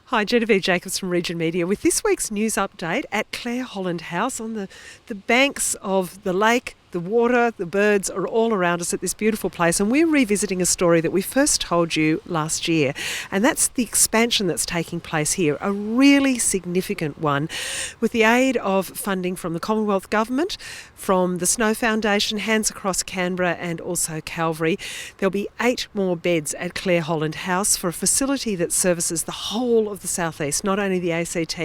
Hi, Genevieve Jacobs from Region Media with this week's news update at Clare Holland House on the banks of the lake. The water, the birds are all around us at this beautiful place, and we're revisiting a story that we first told you last year, and that's the expansion that's taking place here, a really significant one, with the aid of funding from the Commonwealth Government, from the Snow Foundation, Hands Across Canberra and also Calvary. There'll be 8 more beds at Clare Holland House for a facility that services the whole of the southeast, not only the ACT,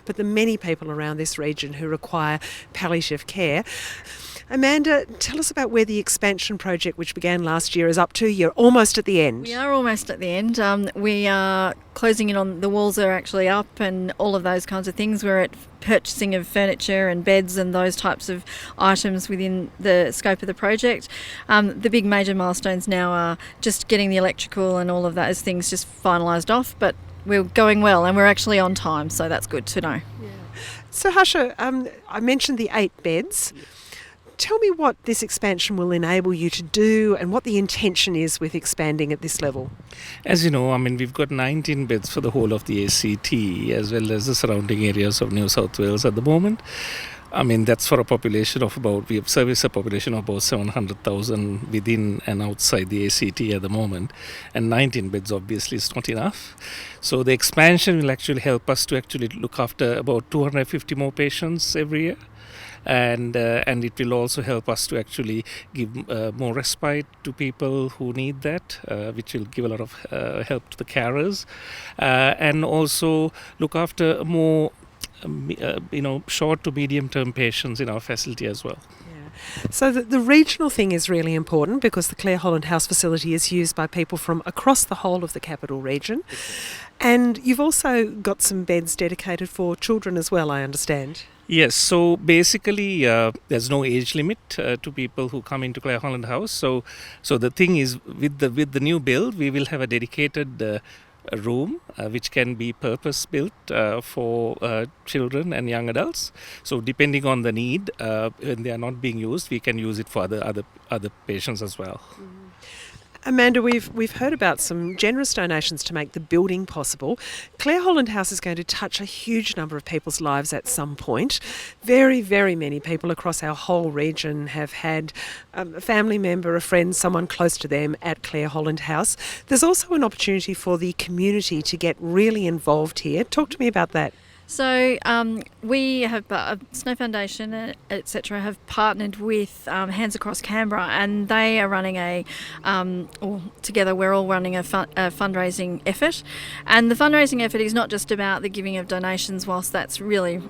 but the many people around this region who require palliative care. Amanda, tell us about where the expansion project, which began last year, is up to. You're almost at the end. We are almost at the end. We are closing in on, the walls are actually up and all of those kinds of things. We're at purchasing of furniture and beds and those types of items within the scope of the project. The big major milestones now are just getting the electrical and all of those things just finalised off, but we're going well and we're actually on time, so that's good to know. Yeah. So Harsha, I mentioned the 8 beds. Yes. Tell me what this expansion will enable you to do and what the intention is with expanding at this level. As you know, we've got 19 beds for the whole of the ACT as well as the surrounding areas of New South Wales at the moment. That's for a population of we have serviced a population of about 700,000 within and outside the ACT at the moment, and 19 beds obviously is not enough. So the expansion will actually help us to actually look after about 250 more patients every year. And it will also help us to actually give more respite to people who need that, which will give a lot of help to the carers, and also look after more short to medium term patients in our facility as well. So the regional thing is really important because the Clare Holland House facility is used by people from across the whole of the capital region. And you've also got some beds dedicated for children as well, I understand. Yes, so basically there's no age limit to people who come into Clare Holland House. So the thing is, with the new build, we will have a dedicated room which can be purpose built for children and young adults. So depending on the need, when they are not being used, we can use it for other patients as well. Mm. Amanda, we've heard about some generous donations to make the building possible. Clare Holland House is going to touch a huge number of people's lives at some point. Very, very many people across our whole region have had a family member, a friend, someone close to them at Clare Holland House. There's also an opportunity for the community to get really involved here. Talk to me about that. So we have Snow Foundation, etc., have partnered with Hands Across Canberra, and they are running together we're all running a fundraising effort. And the fundraising effort is not just about the giving of donations, whilst that's really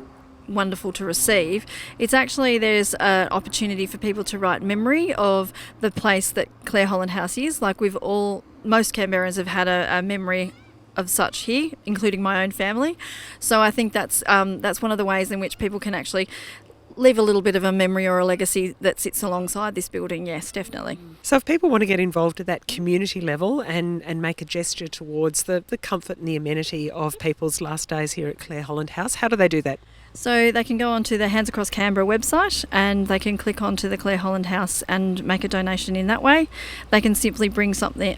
wonderful to receive. It's actually, there's an opportunity for people to write memory of the place that Clare Holland House is. Like most Canberrans have had a memory of such here, including my own family. So I think that's one of the ways in which people can actually leave a little bit of a memory or a legacy that sits alongside this building. Yes, definitely. So if people want to get involved at that community level and make a gesture towards the comfort and the amenity of people's last days here at Clare Holland House, how do they do that? So they can go onto the Hands Across Canberra website and they can click onto the Clare Holland House and make a donation in that way. They can simply bring something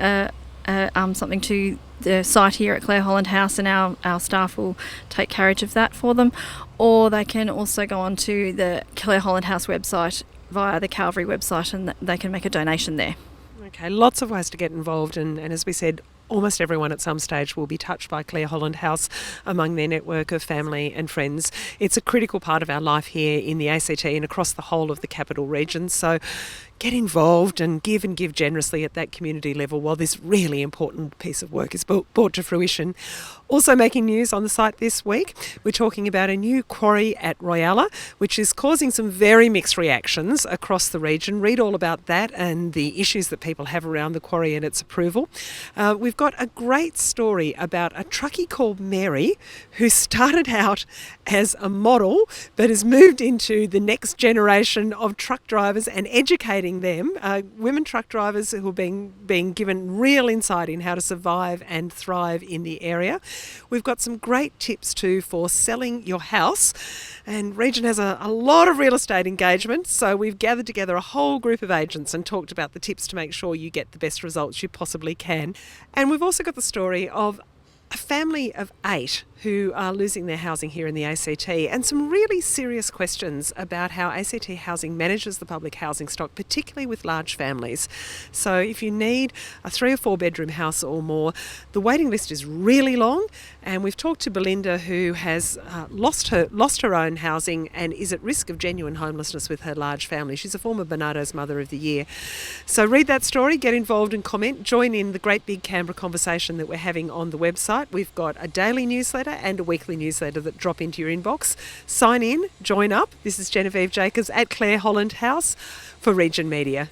to the site here at Clare Holland House, and our staff will take carriage of that for them. Or they can also go onto the Clare Holland House website via the Calvary website, and they can make a donation there. Okay, lots of ways to get involved, and as we said, almost everyone at some stage will be touched by Clare Holland House among their network of family and friends. It's a critical part of our life here in the ACT and across the whole of the capital region. So get involved and give generously at that community level while this really important piece of work is brought to fruition. Also making news on the site this week, we're talking about a new quarry at Royalla, which is causing some very mixed reactions across the region. Read all about that and the issues that people have around the quarry and its approval. We've got a great story about a truckie called Mary who started out as a model but has moved into the next generation of truck drivers and educating them, women truck drivers who are being given real insight in how to survive and thrive in the area. We've got some great tips too for selling your house, and Region has a lot of real estate engagement, so we've gathered together a whole group of agents and talked about the tips to make sure you get the best results you possibly can. And we've also got the story of a family of 8 who are losing their housing here in the ACT, and some really serious questions about how ACT Housing manages the public housing stock, particularly with large families. So if you need a 3 or 4 bedroom house or more, the waiting list is really long, and we've talked to Belinda, who has lost her own housing and is at risk of genuine homelessness with her large family. She's a former Bernardo's Mother of the Year. So read that story, get involved and comment, join in the great big Canberra conversation that we're having on the website. We've got a daily newsletter and a weekly newsletter that drop into your inbox. Sign in, join up. This is Genevieve Jacobs at Clare Holland House for Region Media.